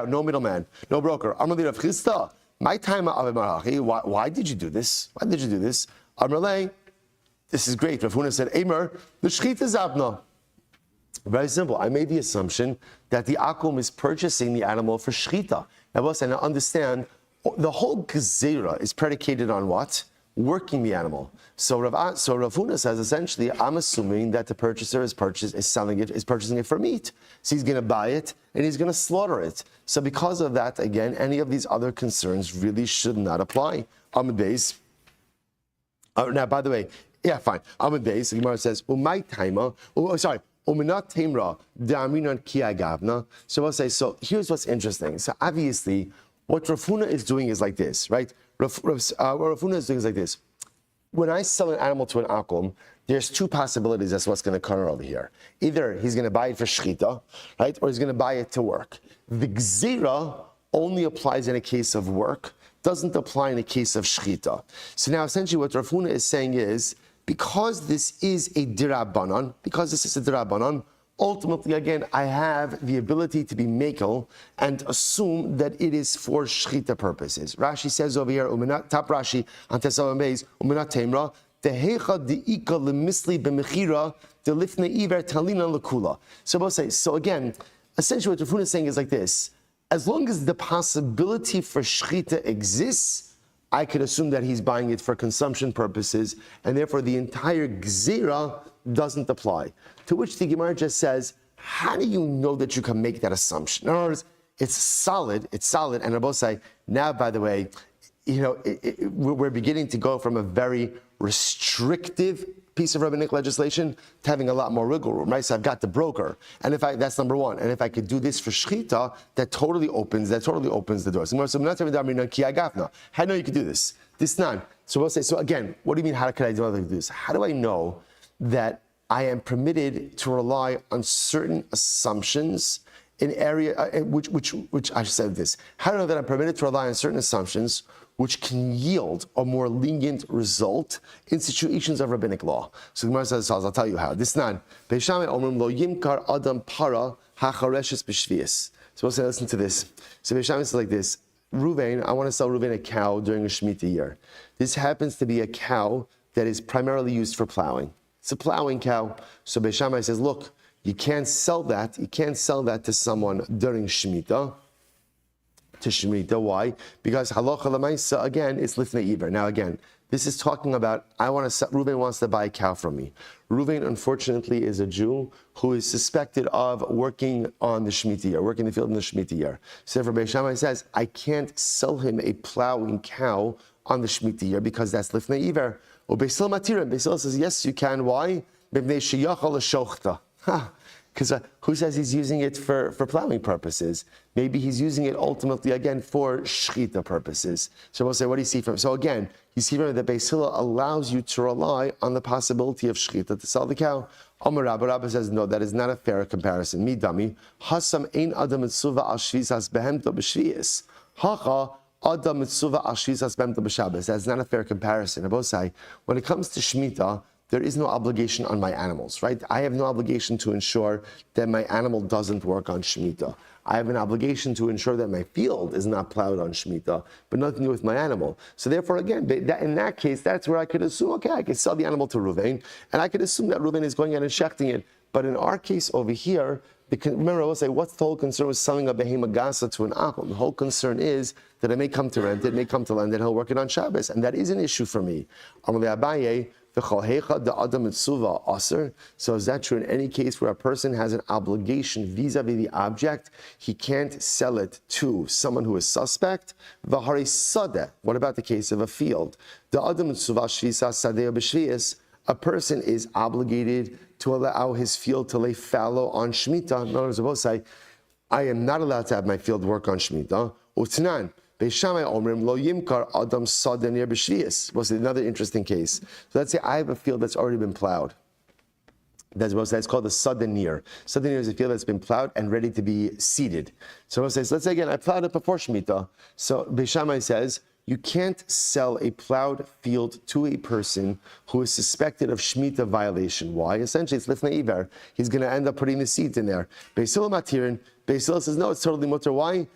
no middleman, no broker. Amrli Rav Chisda, my time why did you do this? Amrli, this is great. Rav Huna said, Eimer, the shchita zabna. Very simple. I made the assumption that the akum is purchasing the animal for shchita. Now understand, the whole gezerah is predicated on what? Working the animal. So Rav Huna says, essentially, I'm assuming that the purchaser is purchasing it for meat. So he's going to buy it and he's going to slaughter it. So because of that, again, any of these other concerns really should not apply. Amud Beis. Now, by the way, yeah, fine. Amud Beis, the Gemara says, Uminat Timra, Daminan Kiagavna. So I'll say, so here's what's interesting. So obviously, What Rav Huna is doing is like this, right? What Rav Huna is doing is like this. When I sell an animal to an akum, there's two possibilities as to what's going to occur over here. Either he's going to buy it for shechita, right, or he's going to buy it to work. The gzira only applies in a case of work, doesn't apply in a case of shechita. So now essentially what Rav Huna is saying is, because this is a dirabanan, ultimately, again, I have the ability to be mekel and assume that it is for shechita purposes. Rashi says over here, top Rashi on Tesavim Beis, umenat temra, dehecha deika lemisli b'mechira delifne iver talina lekula. So again, essentially what Rav Huna is saying is like this: as long as the possibility for shechita exists, I could assume that he's buying it for consumption purposes, and therefore the entire gzira doesn't apply. To which the Gemara just says, how do you know that you can make that assumption? In other words, it's solid, and Rabbi say, now, by the way, we're beginning to go from a very restrictive piece of rabbinic legislation to having a lot more wiggle room, right? So I've got the broker, and that's number one. And if I could do this for shechita, that totally opens the door. So how do you know you could do this? This none. So we'll say, so again, what do you mean? How can I do this? How do I know that I am permitted to rely on certain assumptions in area which I said this? How do I know that I'm permitted to rely on certain assumptions which can yield a more lenient result in situations of rabbinic law? So the Gemara says, I'll tell you how. This nan, Beishamai omrim lo yimkar adam para hachareshes b'shvius. So we'll say, listen to this. So Beishamai says like this: Ruvain, I want to sell Ruvain a cow during a Shemitah year. This happens to be a cow that is primarily used for plowing. It's a plowing cow. So Beishamai says, look, you can't sell that. You can't sell that to someone during Shemitah. Why? Because halacha l'maisa, again, it's lifnei iver. Now again, this is talking about, Reuven wants to buy a cow from me. Reuven, unfortunately, is a Jew who is suspected of working on the Shemitah year, working in the field in the Shemitah year. So therefore, Beis Shammai says, I can't sell him a plowing cow on the Shemitah year because that's lifnei iver. Or Beis Hillel matirim. Beis Hillel says, yes, you can. Why? Because who says he's using it for plowing purposes? Maybe he's using it ultimately, again, for shechita purposes. So we'll say, what do you see from him? So again, you see from him that Beis Hillel allows you to rely on the possibility of shechita to sell the cow. Amar Rabba says, no, that is not a fair comparison. Mi dami, hasam ein adam mitzuva al shvisas behemto b'shvius. Hacha adam mitzuva al shvisas behemto b'shabbos. That's not a fair comparison. Rabbi say, when it comes to Shemitah, there is no obligation on my animals, right? I have no obligation to ensure that my animal doesn't work on Shemitah. I have an obligation to ensure that my field is not plowed on Shemitah, but nothing to do with my animal. So therefore, again, in that case, that's where I could assume, okay, I could sell the animal to Reuven, and I could assume that Reuven is going out and shechting it. But in our case over here, remember I will say, what's the whole concern with selling a behema gasa to an akum? The whole concern is that it may come to rent, it may come to lend, and he'll work it on Shabbos, and that is an issue for me. So is that true in any case where a person has an obligation vis-a-vis the object? He can't sell it to someone who is suspect. What about the case of a field? A person is obligated to allow his field to lay fallow on Shemitah. In other words, both say, I am not allowed to have my field work on Shemitah. What's another interesting case? So let's say I have a field that's already been plowed. That's called the sadanir. Sadanir is a field that's been plowed and ready to be seeded. So let's say again, I plowed it before Shemitah. So Beis Shammai says, you can't sell a plowed field to a person who is suspected of Shemitah violation. Why? Essentially, it's lifnei iver. He's going to end up putting the seeds in there. Beis Hillel matirin. Beis Hillel says, no, it's totally mutter. Why?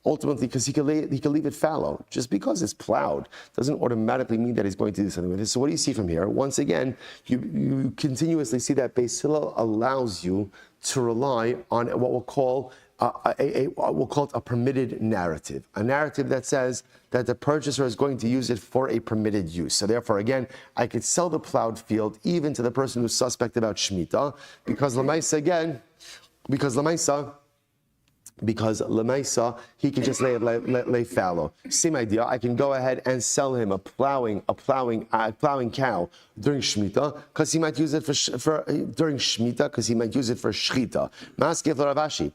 Ultimately, because he can leave it fallow. Just because it's plowed doesn't automatically mean that he's going to do something with it. So what do you see from here? Once again, you continuously see that Beis Hillel allows you to rely on what we'll call a permitted narrative. A narrative that says that the purchaser is going to use it for a permitted use. So therefore, again, I could sell the plowed field even to the person who's suspect about Shemitah, because Lamaisa, because lemaisa he can just lay fallow. Same idea. I can go ahead and sell him a plowing cow during Shemitah because he might use it for during Shemitah because he might use it for shchita. Maskef Ravashi.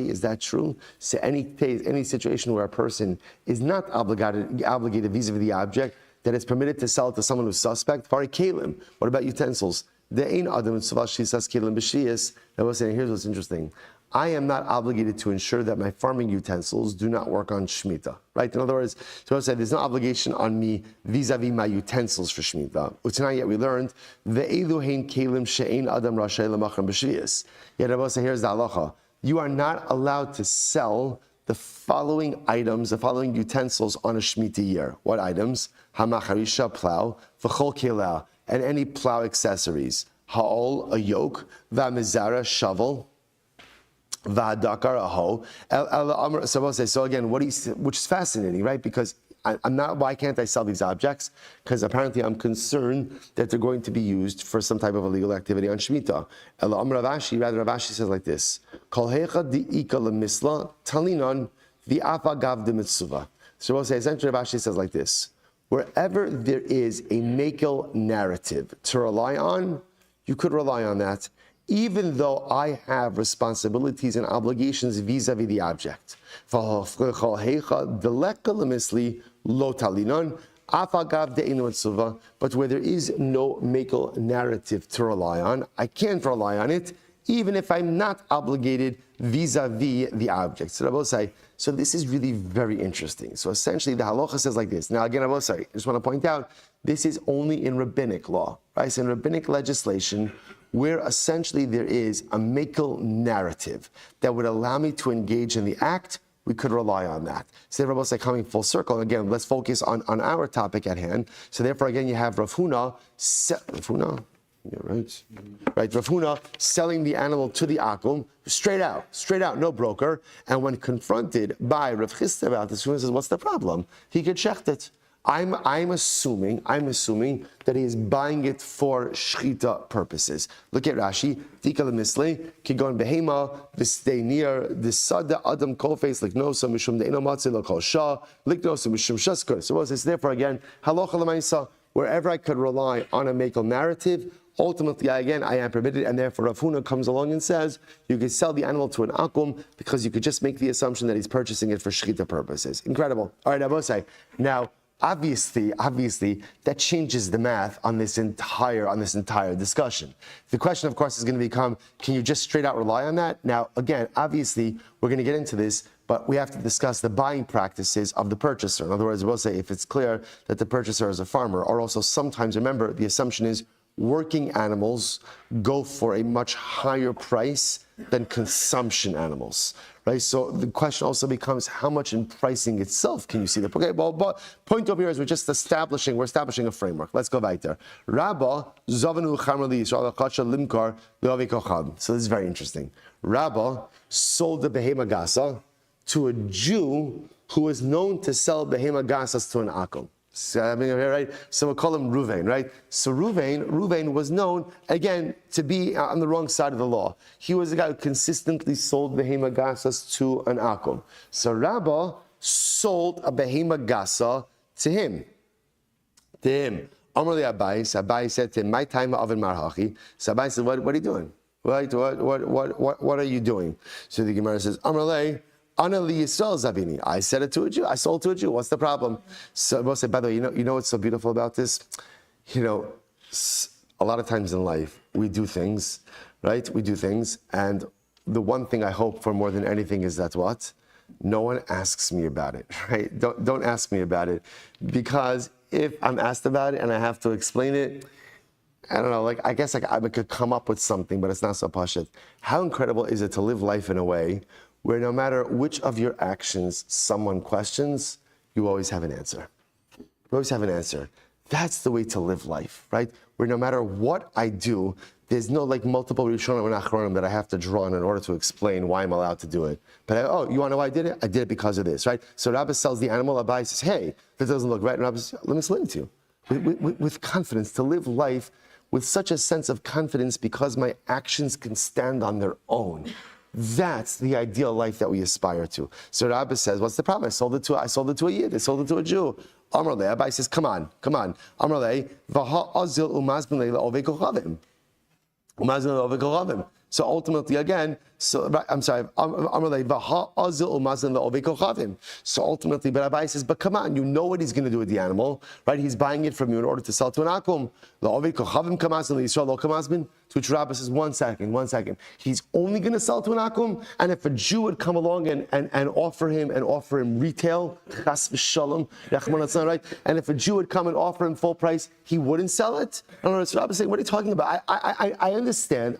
Is that true? So any situation where a person is not obligated vis-a-vis the object, that it's permitted to sell it to someone who's suspect. What about utensils? The ein adam mitzvah shisas kelim b'shiyas. I was saying, here's what's interesting. I am not obligated to ensure that my farming utensils do not work on Shemitah, right? In other words, so I said there's no obligation on me vis-a-vis my utensils for Shemitah. Tonight yet we learned the eluhein kelim she'ein adam rashay lemacham b'shiyas. Yet I was saying, here's the halacha. You are not allowed to sell the following items, the following utensils on a Shemitah year. What items? Hamacharisha, plow, v'chol kelah, and any plow accessories. Ha'ol, a yoke, v'amizara, shovel, v'adakar, a hoe. So again, which is fascinating, right? Because I'm not. Why can't I sell these objects? Because apparently I'm concerned that they're going to be used for some type of illegal activity on Shemitah. Rather, Ravashi says like this: Kol hecha di'ika lemisla talinon v'afa gav de mitzvah. So essentially, Ravashi says like this: wherever there is a makel narrative to rely on, you could rely on that, even though I have responsibilities and obligations vis-a-vis the object. But where there is no makel narrative to rely on, I can't rely on it, even if I'm not obligated vis-a-vis the object. So Rabbi, so this is really very interesting. So essentially the halacha says like this. Now again, I just want to point out, this is only in rabbinic law, right? So in rabbinic legislation, where essentially there is a makel narrative that would allow me to engage in the act, we could rely on that. So Rabbi say coming full circle, and again, let's focus on our topic at hand. So therefore, again, you have Rav Huna, yeah, right. Right, Rav Huna selling the animal to the akum, straight out, no broker. And when confronted by Rav Chisda about this, he says, what's the problem? He could shecht it. I'm assuming that he is buying it for shchita purposes. Look at Rashi. Tika lemisle kigon behema v'stay near the sada adam kofes liknosa mishum deino matzeh lo kol shah liknosa mishum shaskar. So it's therefore again halacha l'maisa. Wherever I could rely on a makel narrative, ultimately I am permitted, and therefore Rav Huna comes along and says you could sell the animal to an akum because you could just make the assumption that he's purchasing it for shchita purposes. Incredible. All right, Abosai. Now. Obviously, that changes the math on this entire discussion. The question, of course, is going to become: can you just straight out rely on that? Now, again, obviously, we're going to get into this, but we have to discuss the buying practices of the purchaser. In other words, we'll say if it's clear that the purchaser is a farmer, or also sometimes, remember, the assumption is working animals go for a much higher price than consumption animals, right? So the question also becomes, how much in pricing itself can you see that? Okay, well, but point over here is we're establishing a framework. Let's go back there. Rabba zavanu chamrli yisrael kacha limkar le'avi kochad. So this is very interesting. Rabba sold the behema gasa to a Jew who is known to sell behema gasas to an akum. Right? So we'll call him Ruvain, right? So Ruvain was known, again, to be on the wrong side of the law. He was a guy who consistently sold behema gasas to an akum. So Rabbah sold a behema gasa to him. Amar li Abai said to him, my time of marhachi. So Abai said, what are you doing? What are you doing? So the Gemara says, Amar li Ana li Yisrael Zabini. I said it to a Jew. I sold to a Jew. What's the problem? So Moshe, by the way, you know what's so beautiful about this? A lot of times in life, we do things, right? We do things, and the one thing I hope for more than anything is that what? No one asks me about it, right? Don't ask me about it. Because if I'm asked about it and I have to explain it, I don't know, I guess I could come up with something, but it's not so pashut. How incredible is it to live life in a way where no matter which of your actions someone questions, you always have an answer. You always have an answer. That's the way to live life, right? Where no matter what I do, there's no multiple Rishonim and Achronim that I have to draw on in order to explain why I'm allowed to do it. But you want to know why I did it? I did it because of this, right? So Rabbi sells the animal, Abai says, hey, this doesn't look right. And Rabbi says, let me explain it to you. With confidence, to live life with such a sense of confidence because my actions can stand on their own. That's the ideal life that we aspire to. So Rabbi says, what's the problem? I sold it to a Yid, I sold it to a Jew. Amar le, Rabbi says, come on. Amar le, v'ha azil umazbin leila ovei kochavim. Umazbin leila ovei kochavim. So ultimately, again, so ultimately, but Rabbi says, but come on, you know what he's going to do with the animal, right? He's buying it from you in order to sell to an akum. To which Rabbi says, one second. He's only going to sell to an akum, and if a Jew would come along and offer him retail, chas v'shalom, right? And if a Jew would come and offer him full price, he wouldn't sell it. I don't know. So Rabbi is saying, what are you talking about? I understand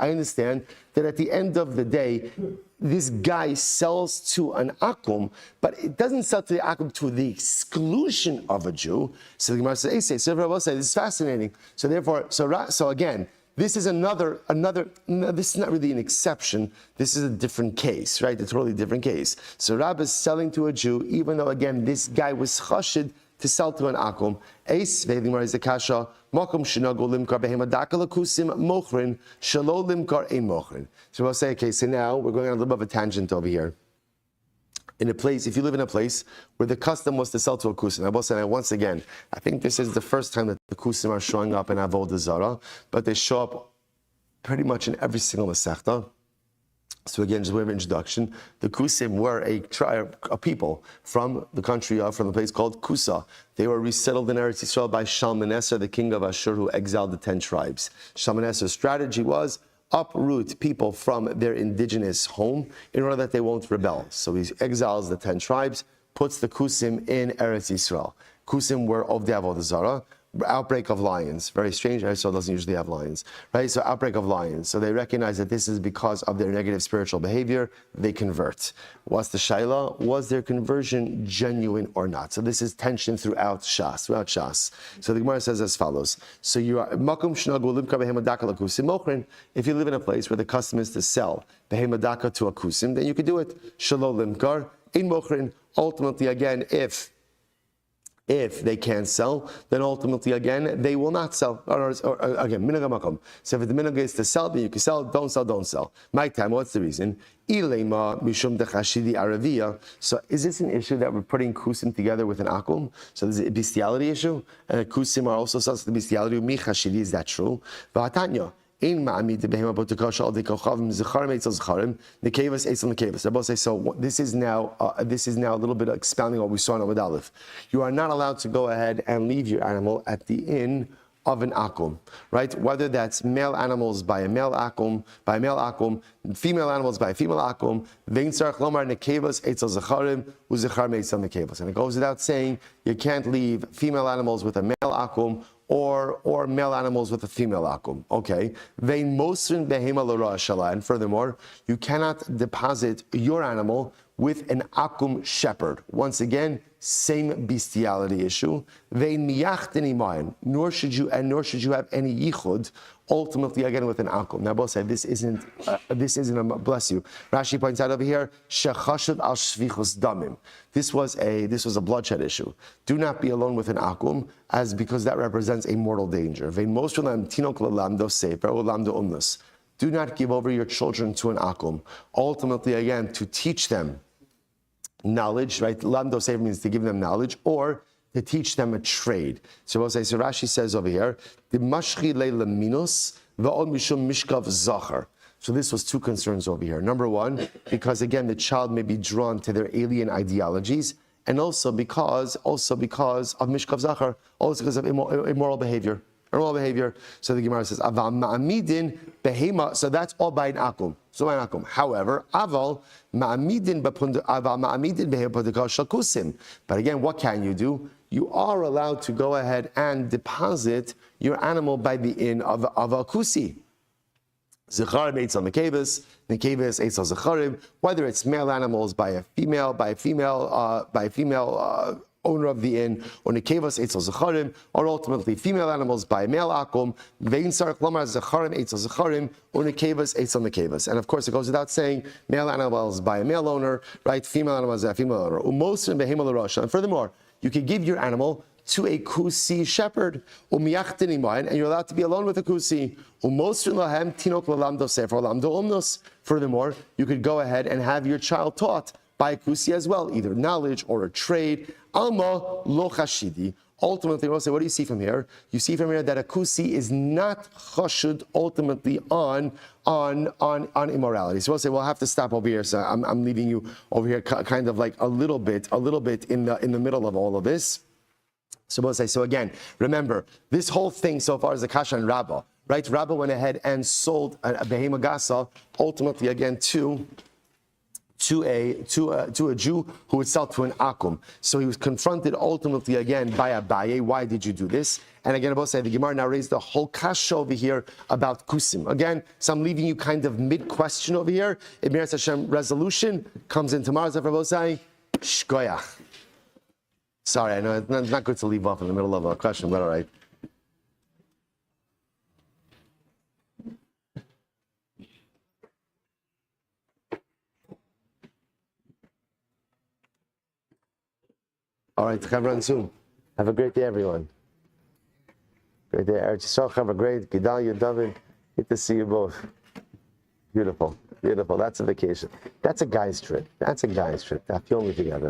that at the end of the day, this guy sells to an akum, but it doesn't sell to the akum to the exclusion of a Jew. So the Gemara says, this is fascinating. So therefore, so again, this is another, this is not really an exception. This is a different case, right? A totally different case. So Rabbi is selling to a Jew, even though, again, this guy was chashid to sell to an akum. Eis ve'limar is a kasha, makom shenago limkar behema dakala kusim mochrin, shalo limkar ein mochrin. So we'll say, okay, so now we're going on a little bit of a tangent over here. If you live in a place where the custom was to sell to a kusim, I will say, once again, I think this is the first time that the kusim are showing up in Avoda Zara, but they show up pretty much in every single Masechta. So again, just a way of introduction, the kusim were a people from the place called Kusa. They were resettled in Eretz Yisrael by Shalmaneser, the king of Ashur, who exiled the 10 tribes. Shalmaneser's strategy was uproot people from their indigenous home in order that they won't rebel. So he exiles the 10 tribes, puts the Kusim in Eretz Yisrael. Kusim were of the Avoda Zara. Outbreak of lions. Very strange. Israel doesn't usually have lions, right? So outbreak of lions. So they recognize that this is because of their negative spiritual behavior. They convert. What's the shaila? Was their conversion genuine or not? So this is tension throughout Shas. So the Gemara says as follows. So you are makom shnagu limkar behemadaka lakusim mochrin. If you live in a place where the custom is to sell behemadaka to a kusim, then you could do it. Shalo limkar in mochrin. Ultimately, again, if they can't sell, then ultimately, again, they will not sell. Or again, minhag makom. So if the minhag is to sell, then you can sell. Don't sell. My time, what's the reason? Ilema mishum dechashidi aravia. So is this an issue that we're putting kusim together with an akum? So this is a bestiality issue? And kusim are also such the bestiality. Mi chashidi, is that true? V'hatanya. In ma'amid behema botukasha al dekochavim zecharim eitzel zecharim nekevas eitzel nekevas. I both say so. This is now a little bit expounding what we saw in Amud Aleph. You are not allowed to go ahead and leave your animal at the inn of an akum, right? Whether that's male animals by a male akum, female animals by a female akum. Vein tzarich lomar nekevas eitzel zecharim uzecharim eitzel nekevas. And it goes without saying you can't leave female animals with a male akum or male animals with a female akum. Okay. Vein mosrin behema l'ra shala. And furthermore, you cannot deposit your animal with an akum shepherd. Once again, same bestiality issue. Vein miyachten imayin. Nor should you have any yichud. Ultimately, again, with an akum. Now, both say this isn't bless you. Rashi points out over here, shechashud al shvichus damim. This was a bloodshed issue. Do not be alone with an akum, because that represents a mortal danger. Vein mosrin tinok l'lamdo sefer l'lamdo umnus. Do not give over your children to an akum. Ultimately, again, to teach them knowledge, right? Lamdo sefer means to give them knowledge, or to teach them a trade. So Rashi says over here, the mashchi leila minus va'od mishum mishkav zachar. So this was two concerns over here. Number one, because again the child may be drawn to their alien ideologies, and also because of mishkav zachar, also because of immoral behavior. So the Gemara says, Aval ma'amidin behema. So that's all by an akum. However, aval ma'amidin behema shakusim. But again, what can you do? You are allowed to go ahead and deposit your animal by the inn of a kusi. Zecharim eitzel nekevas, nekevas eitzel zecharim. Whether it's male animals by a female owner of the inn, or nekevas eitzel zecharim, or ultimately female animals by a male akum. Vein sarich lomar zecharim eitzel zecharim, or nekevas eitzel nekevas. And of course, it goes without saying, male animals by a male owner, right? Female animals by a female owner. Umosin behema l'rasha. And furthermore, you could give your animal to a kusi shepherd, and you're allowed to be alone with a kusi. Furthermore, you could go ahead and have your child taught by a kusi as well, either knowledge or a trade. Alma lo chashidi. Ultimately, we'll say, what do you see from here? You see from here that a kusi is not chashud ultimately on immorality. So we'll say, we'll have to stop over here. So I'm leaving you over here kind of like a little bit in the middle of all of this. So we'll say, so again, remember, this whole thing so far is the kasha and Rabbah, right? Rabbah went ahead and sold a behema gasa, ultimately again to a Jew who would sell to an akum. So he was confronted ultimately again by Abaye. Why did you do this? And again, Abba said the Gemara now raised the whole kasha over here about kusim. Again, so I'm leaving you kind of mid-question over here. Ibn Hashem resolution comes in tomorrow's Abba Shkoyach. Sorry, I know it's not good to leave off in the middle of a question, but all right. All right, Chavran soon. Have a great day, everyone. Great day. Eretz Yisrael, have a great Gedalia, David. Good to see you both. Beautiful, beautiful. That's a vacation. That's a guy's trip. That's a guy's trip. That Yomi together.